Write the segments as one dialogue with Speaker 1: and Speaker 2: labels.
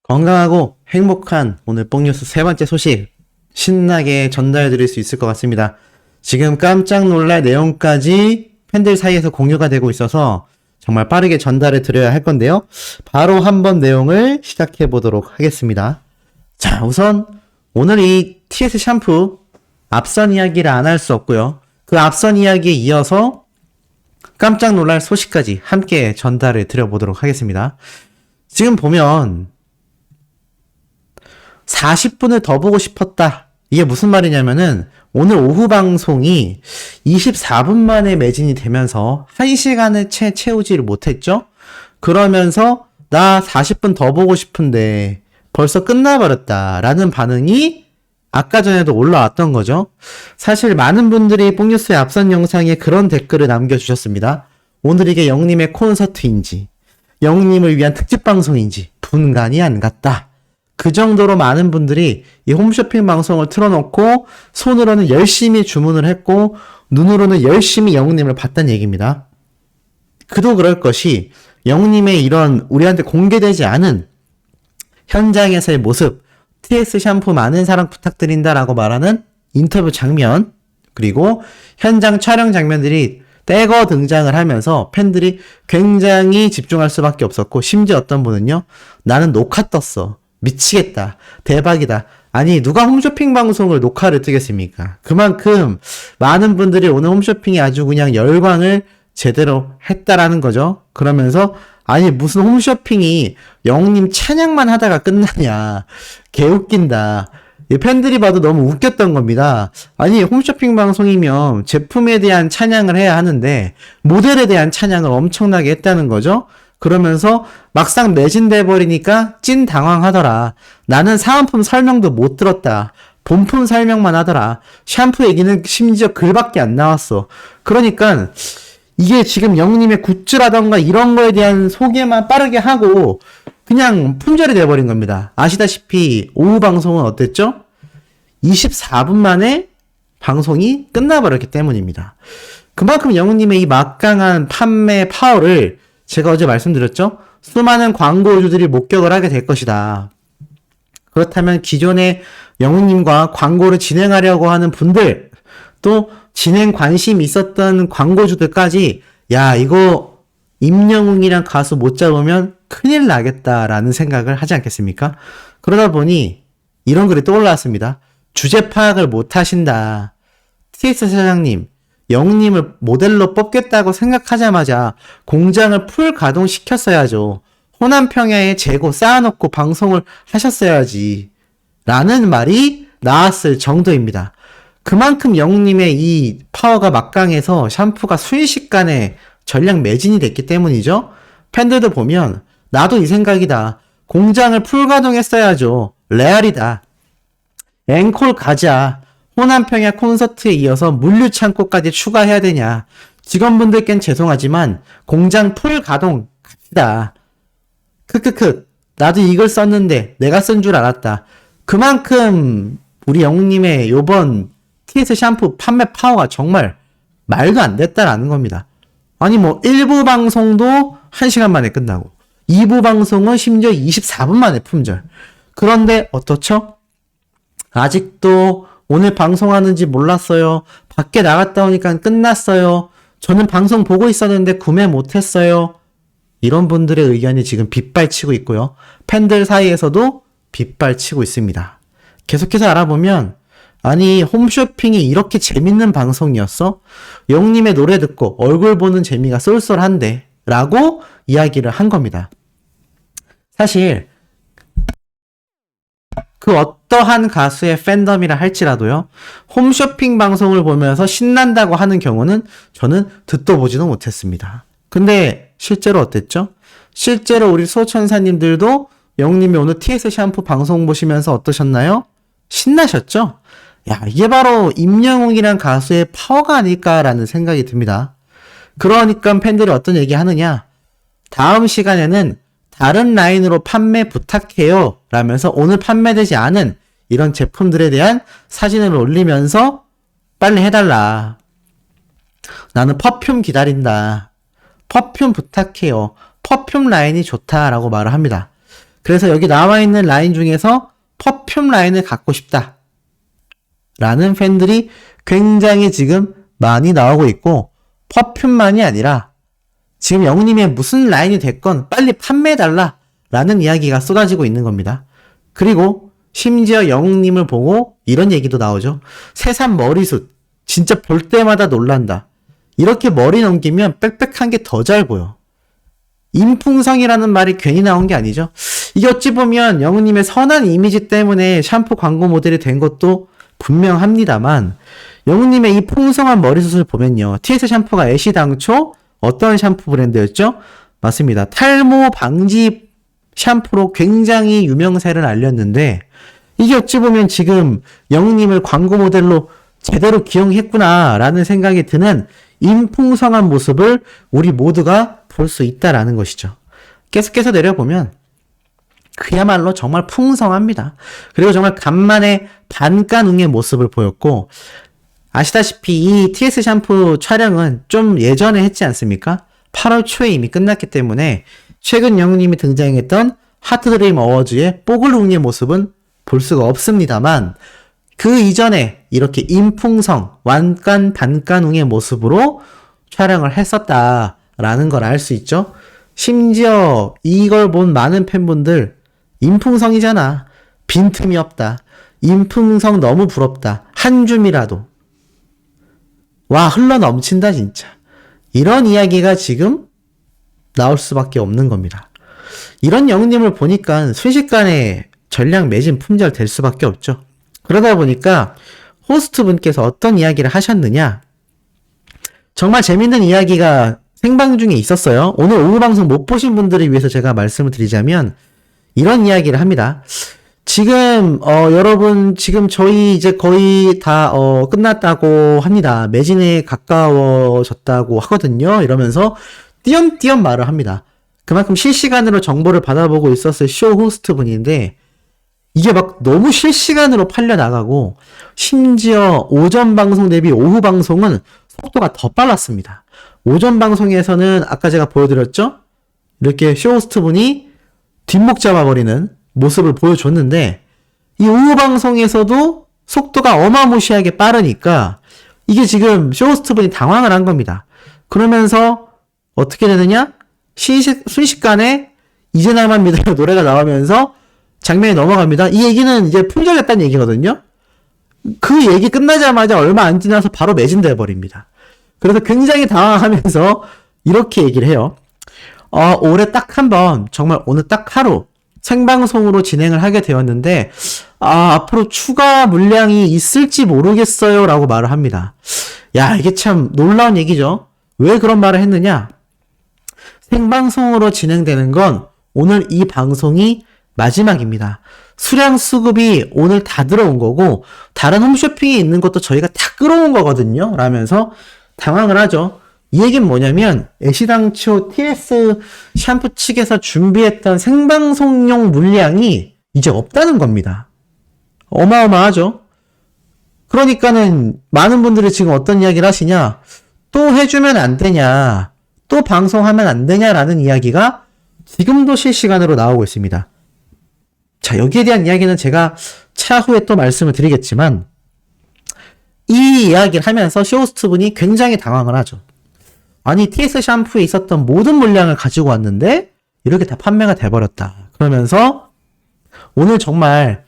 Speaker 1: 건강하고 행복한 오늘 뽕뉴스 세 번째 소식 신나게 전달해 드릴 수 있을 것 같습니다. 지금 깜짝 놀랄 내용까지 팬들 사이에서 공유가 되고 있어서 정말 빠르게 전달해 드려야 할 건데요. 바로 한번 내용을 시작해 보도록 하겠습니다. 자, 우선 오늘 이 TS 샴푸 앞선 이야기를 안 할 수 없고요. 그 앞선 이야기에 이어서 깜짝 놀랄 소식까지 함께 전달해 드려 보도록 하겠습니다. 지금 보면 40분을 더 보고 싶었다. 이게 무슨 말이냐면은 오늘 오후 방송이 24분 만에 매진이 되면서 1시간을 채우지를 못했죠? 그러면서 나 40분 더 보고 싶은데 벌써 끝나버렸다 라는 반응이 아까 전에도 올라왔던 거죠. 사실 많은 분들이 뽕뉴스의 앞선 영상에 그런 댓글을 남겨주셨습니다. 오늘 이게 영님의 콘서트인지 영님을 위한 특집 방송인지 분간이 안 갔다. 그 정도로 많은 분들이 이 홈쇼핑 방송을 틀어놓고 손으로는 열심히 주문을 했고 눈으로는 열심히 영님을 봤다는 얘기입니다. 그도 그럴 것이 영님의 이런 우리한테 공개되지 않은 현장에서의 모습, TS 샴푸 많은 사랑 부탁드린다라고 말하는 인터뷰 장면, 그리고 현장 촬영 장면들이 떼거 등장을 하면서 팬들이 굉장히 집중할 수밖에 없었고, 심지어 어떤 분은요, 나는 녹화 떴어. 미치겠다. 대박이다. 아니, 누가 홈쇼핑 방송을 녹화를 뜨겠습니까? 그만큼 많은 분들이 오늘 홈쇼핑에 아주 그냥 열광을 제대로 했다라는 거죠. 그러면서 아니, 무슨 홈쇼핑이 영님 찬양만 하다가 끝나냐. 개웃긴다. 이 팬들이 봐도 너무 웃겼던 겁니다. 아니, 홈쇼핑 방송이면 제품에 대한 찬양을 해야 하는데 모델에 대한 찬양을 엄청나게 했다는 거죠. 그러면서 막상 매진돼 버리니까 찐 당황하더라. 나는 사은품 설명도 못 들었다. 본품 설명만 하더라. 샴푸 얘기는 심지어 글밖에 안 나왔어. 그러니까 이게 지금 영님의 굿즈라던가 이런 거에 대한 소개만 빠르게 하고 그냥 품절이 돼버린 겁니다. 아시다시피 오후 방송은 어땠죠? 24분 만에 방송이 끝나버렸기 때문입니다. 그만큼 영님의 이 막강한 판매 파워를 제가 어제 말씀드렸죠? 수많은 광고주들이 목격을 하게 될 것이다. 그렇다면 기존에 영웅님과 광고를 진행하려고 하는 분들, 또 진행 관심이 있었던 광고주들까지 야, 이거 임영웅이랑 가수 못 잡으면 큰일 나겠다라는 생각을 하지 않겠습니까? 그러다 보니 이런 글이 떠올랐습니다. 주제 파악을 못 하신다. TS 사장님, 영님을 모델로 뽑겠다고 생각하자마자 공장을 풀 가동시켰어야죠. 호남평야에 재고 쌓아놓고 방송을 하셨어야지. 라는 말이 나왔을 정도입니다. 그만큼 영님의 이 파워가 막강해서 샴푸가 순식간에 전량 매진이 됐기 때문이죠. 팬들도 보면 나도 이 생각이다. 공장을 풀 가동했어야죠. 레알이다. 앵콜 가자. 호남평야 콘서트에 이어서 물류창고까지 추가해야 되냐. 직원분들께는 죄송하지만 공장 풀 가동 갑시다. 크크크. 나도 이걸 썼는데 내가 쓴 줄 알았다. 그만큼 우리 영웅님의 요번 TS 샴푸 판매 파워가 정말 말도 안 됐다라는 겁니다. 아니 뭐 1부 방송도 1시간 만에 끝나고 2부 방송은 심지어 24분 만에 품절. 그런데 어떻죠? 아직도 오늘 방송하는지 몰랐어요. 밖에 나갔다 오니까 끝났어요. 저는 방송 보고 있었는데 구매 못했어요. 이런 분들의 의견이 지금 빗발치고 있고요. 팬들 사이에서도 빗발치고 있습니다. 계속해서 알아보면 아니 홈쇼핑이 이렇게 재밌는 방송이었어? 영님의 노래 듣고 얼굴 보는 재미가 쏠쏠한데 라고 이야기를 한 겁니다. 사실 그 어떠한 가수의 팬덤이라 할지라도요, 홈쇼핑 방송을 보면서 신난다고 하는 경우는 저는 듣도 보지도 못했습니다. 근데 실제로 어땠죠? 실제로 우리 소천사님들도 영님이 오늘 TS 샴푸 방송 보시면서 어떠셨나요? 신나셨죠? 야, 이게 바로 임영웅이란 가수의 파워가 아닐까라는 생각이 듭니다. 그러니까 팬들이 어떤 얘기 하느냐? 다음 시간에는 다른 라인으로 판매 부탁해요 라면서 오늘 판매되지 않은 이런 제품들에 대한 사진을 올리면서 빨리 해달라. 나는 퍼퓸 기다린다. 퍼퓸 부탁해요. 퍼퓸 라인이 좋다라고 말을 합니다. 그래서 여기 나와 있는 라인 중에서 퍼퓸 라인을 갖고 싶다 라는 팬들이 굉장히 지금 많이 나오고 있고, 퍼퓸만이 아니라 지금 영님의 무슨 라인이 됐건 빨리 판매해달라 라는 이야기가 쏟아지고 있는 겁니다. 그리고 심지어 영님을 보고 이런 얘기도 나오죠. 새삼 머리숱 진짜 볼 때마다 놀란다. 이렇게 머리 넘기면 빽빽한 게 더 잘 보여. 인풍성이라는 말이 괜히 나온 게 아니죠. 이게 어찌 보면 영우님의 선한 이미지 때문에 샴푸 광고 모델이 된 것도 분명합니다만, 영우님의 이 풍성한 머리숱을 보면요, TS 샴푸가 애시당초 어떤 샴푸 브랜드였죠? 맞습니다. 탈모 방지 샴푸로 굉장히 유명세를 알렸는데, 이게 어찌 보면 지금 영우님을 광고 모델로 제대로 기용했구나 라는 생각이 드는 인풍성한 모습을 우리 모두가 볼 수 있다라는 것이죠. 계속해서 내려보면 그야말로 정말 풍성합니다. 그리고 정말 간만에 반가능의 모습을 보였고, 아시다시피 이 TS 샴푸 촬영은 좀 예전에 했지 않습니까? 8월 초에 이미 끝났기 때문에 최근 영우님이 등장했던 하트드림 어워즈의 뽀글웅의 모습은 볼 수가 없습니다만, 그 이전에 이렇게 인풍성, 완간 반가능의 모습으로 촬영을 했었다라는 걸 알 수 있죠. 심지어 이걸 본 많은 팬분들, 인풍성이잖아, 빈틈이 없다, 인풍성 너무 부럽다, 한 줌이라도 와 흘러 넘친다 진짜, 이런 이야기가 지금 나올 수밖에 없는 겁니다. 이런 영웅님을 보니까 순식간에 전량 매진 품절 될 수밖에 없죠. 그러다 보니까 호스트 분께서 어떤 이야기를 하셨느냐, 정말 재밌는 이야기가 생방 중에 있었어요. 오늘 오후 방송 못 보신 분들을 위해서 제가 말씀을 드리자면 이런 이야기를 합니다. 지금 여러분 지금 저희 이제 거의 다 끝났다고 합니다. 매진에 가까워졌다고 하거든요. 이러면서 띄엄띄엄 말을 합니다. 그만큼 실시간으로 정보를 받아보고 있었을 쇼 호스트 분인데, 이게 막 너무 실시간으로 팔려나가고, 심지어 오전 방송 대비 오후 방송은 속도가 더 빨랐습니다. 오전 방송에서는 아까 제가 보여드렸죠? 이렇게 쇼호스트 분이 뒷목 잡아버리는 모습을 보여줬는데, 이 오후 방송에서도 속도가 어마무시하게 빠르니까 이게 지금 쇼호스트 분이 당황을 한 겁니다. 그러면서 어떻게 되느냐? 순식간에 이제 나만 믿어요 노래가 나오면서 장면이 넘어갑니다. 이 얘기는 이제 품절됐다는 얘기거든요. 그 얘기 끝나자마자 얼마 안 지나서 바로 매진돼 버립니다. 그래서 굉장히 당황하면서 이렇게 얘기를 해요. 올해 딱 한 번, 정말 오늘 딱 하루 생방송으로 진행을 하게 되었는데, 앞으로 추가 물량이 있을지 모르겠어요 라고 말을 합니다. 야, 이게 참 놀라운 얘기죠. 왜 그런 말을 했느냐? 생방송으로 진행되는 건 오늘 이 방송이 마지막입니다. 수량 수급이 오늘 다 들어온 거고 다른 홈쇼핑에 있는 것도 저희가 다 끌어온 거거든요 라면서 당황을 하죠. 이 얘기는 뭐냐면, 애시당초 TS 샴푸 측에서 준비했던 생방송용 물량이 이제 없다는 겁니다. 어마어마하죠. 그러니까는 많은 분들이 지금 어떤 이야기를 하시냐, 또 해주면 안 되냐, 또 방송하면 안 되냐라는 이야기가 지금도 실시간으로 나오고 있습니다. 자, 여기에 대한 이야기는 제가 차후에 또 말씀을 드리겠지만, 이 이야기를 하면서 쇼호스트 분이 굉장히 당황을 하죠. 아니, TS 샴푸에 있었던 모든 물량을 가지고 왔는데 이렇게 다 판매가 돼버렸다. 그러면서 오늘 정말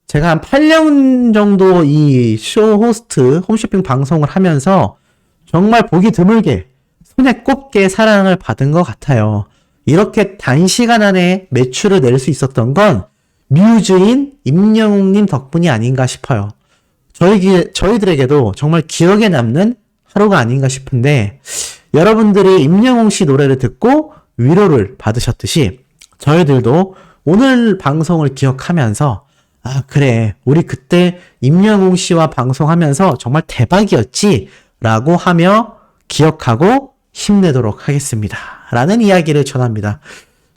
Speaker 1: 제가 한 8년 정도 이 쇼호스트 홈쇼핑 방송을 하면서 정말 보기 드물게 손에 꼽게 사랑을 받은 것 같아요. 이렇게 단시간 안에 매출을 낼 수 있었던 건 뮤즈인 임영웅님 덕분이 아닌가 싶어요. 저희들에게도 정말 기억에 남는 하루가 아닌가 싶은데, 여러분들이 임영웅 씨 노래를 듣고 위로를 받으셨듯이 저희들도 오늘 방송을 기억하면서, 그래, 우리 그때 임영웅 씨와 방송하면서 정말 대박이었지 라고 하며 기억하고 힘내도록 하겠습니다 라는 이야기를 전합니다.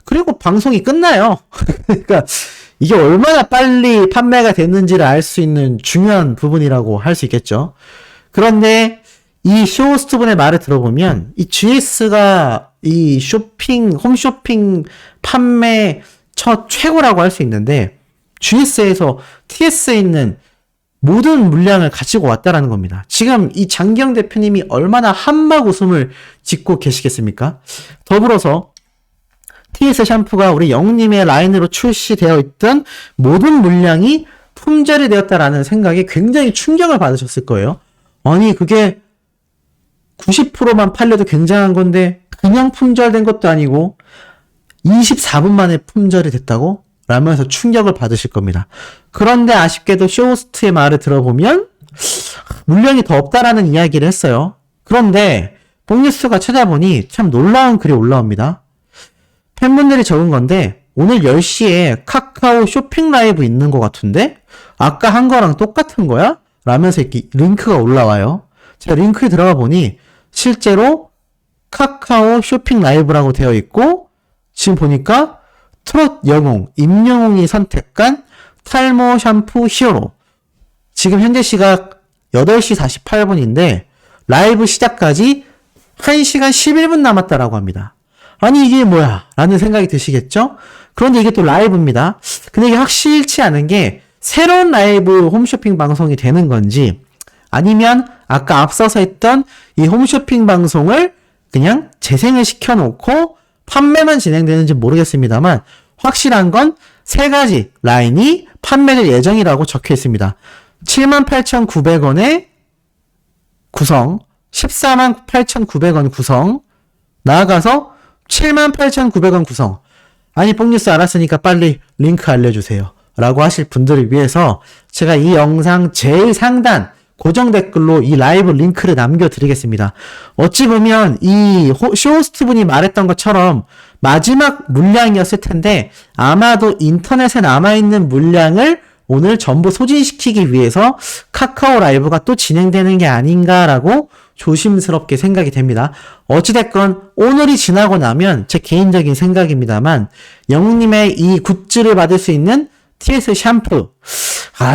Speaker 1: 그리고 방송이 끝나요. 그러니까 이게 얼마나 빨리 판매가 됐는지를 알 수 있는 중요한 부분이라고 할 수 있겠죠. 그런데 이 쇼호스트 분의 말을 들어보면 이 GS가 이 홈쇼핑 판매 최고라고 할 수 있는데 GS에서 TS에 있는 모든 물량을 가지고 왔다라는 겁니다. 지금 이 장기영 대표님이 얼마나 한박 웃음을 짓고 계시겠습니까? 더불어서 TS 샴푸가 우리 영님의 라인으로 출시되어 있던 모든 물량이 품절이 되었다라는 생각에 굉장히 충격을 받으셨을 거예요. 아니 그게 90%만 팔려도 굉장한 건데 그냥 품절된 것도 아니고 24분 만에 품절이 됐다고? 라면서 충격을 받으실 겁니다. 그런데 아쉽게도 쇼호스트의 말을 들어보면 물량이 더 없다라는 이야기를 했어요. 그런데 복뉴스가 찾아보니 참 놀라운 글이 올라옵니다. 팬분들이 적은 건데 오늘 10시에 카카오 쇼핑 라이브 있는 것 같은데 아까 한 거랑 똑같은 거야? 라면서 이렇게 링크가 올라와요. 제가 링크에 들어가 보니 실제로 카카오 쇼핑 라이브라고 되어 있고 지금 보니까 트롯 영웅 임영웅이 선택한 탈모 샴푸 히어로 지금 현재 시각 8시 48분인데 라이브 시작까지 1시간 11분 남았다라고 합니다. 아니 이게 뭐야? 라는 생각이 드시겠죠? 그런데 이게 또 라이브입니다. 근데 이게 확실치 않은 게 새로운 라이브 홈쇼핑 방송이 되는 건지 아니면 아까 앞서서 했던 이 홈쇼핑 방송을 그냥 재생을 시켜놓고 판매만 진행되는지 모르겠습니다만 확실한 건 세 가지 라인이 판매될 예정이라고 적혀 있습니다. 78,900원에 구성, 148,900원 구성, 나아가서 78,900원 구성. 아니 뽕뉴스 알았으니까 빨리 링크 알려주세요. 라고 하실 분들을 위해서 제가 이 영상 제일 상단 고정 댓글로 이 라이브 링크를 남겨드리겠습니다. 어찌 보면 이 쇼호스트 분이 말했던 것처럼 마지막 물량이었을 텐데 아마도 인터넷에 남아있는 물량을 오늘 전부 소진시키기 위해서 카카오 라이브가 또 진행되는 게 아닌가라고 조심스럽게 생각이 됩니다. 어찌됐건 오늘이 지나고 나면 제 개인적인 생각입니다만 영웅님의 이 굿즈를 받을 수 있는 TS 샴푸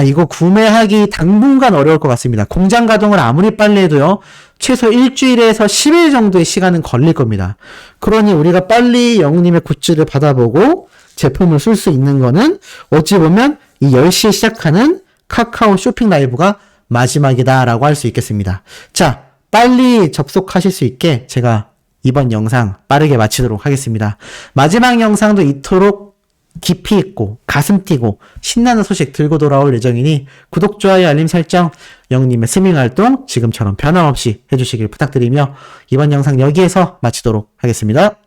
Speaker 1: 이거 구매하기 당분간 어려울 것 같습니다. 공장 가동을 아무리 빨리 해도요 최소 일주일에서 10일 정도의 시간은 걸릴 겁니다. 그러니 우리가 빨리 영웅님의 굿즈를 받아보고 제품을 쓸 수 있는 거는 어찌 보면 이 10시에 시작하는 카카오 쇼핑 라이브가 마지막이다라고 할 수 있겠습니다. 자, 빨리 접속하실 수 있게 제가 이번 영상 빠르게 마치도록 하겠습니다. 마지막 영상도 이토록 깊이 있고 가슴 뛰고 신나는 소식 들고 돌아올 예정이니 구독, 좋아요, 알림 설정, 영님의 스밍 활동 지금처럼 변함없이 해주시길 부탁드리며 이번 영상 여기에서 마치도록 하겠습니다.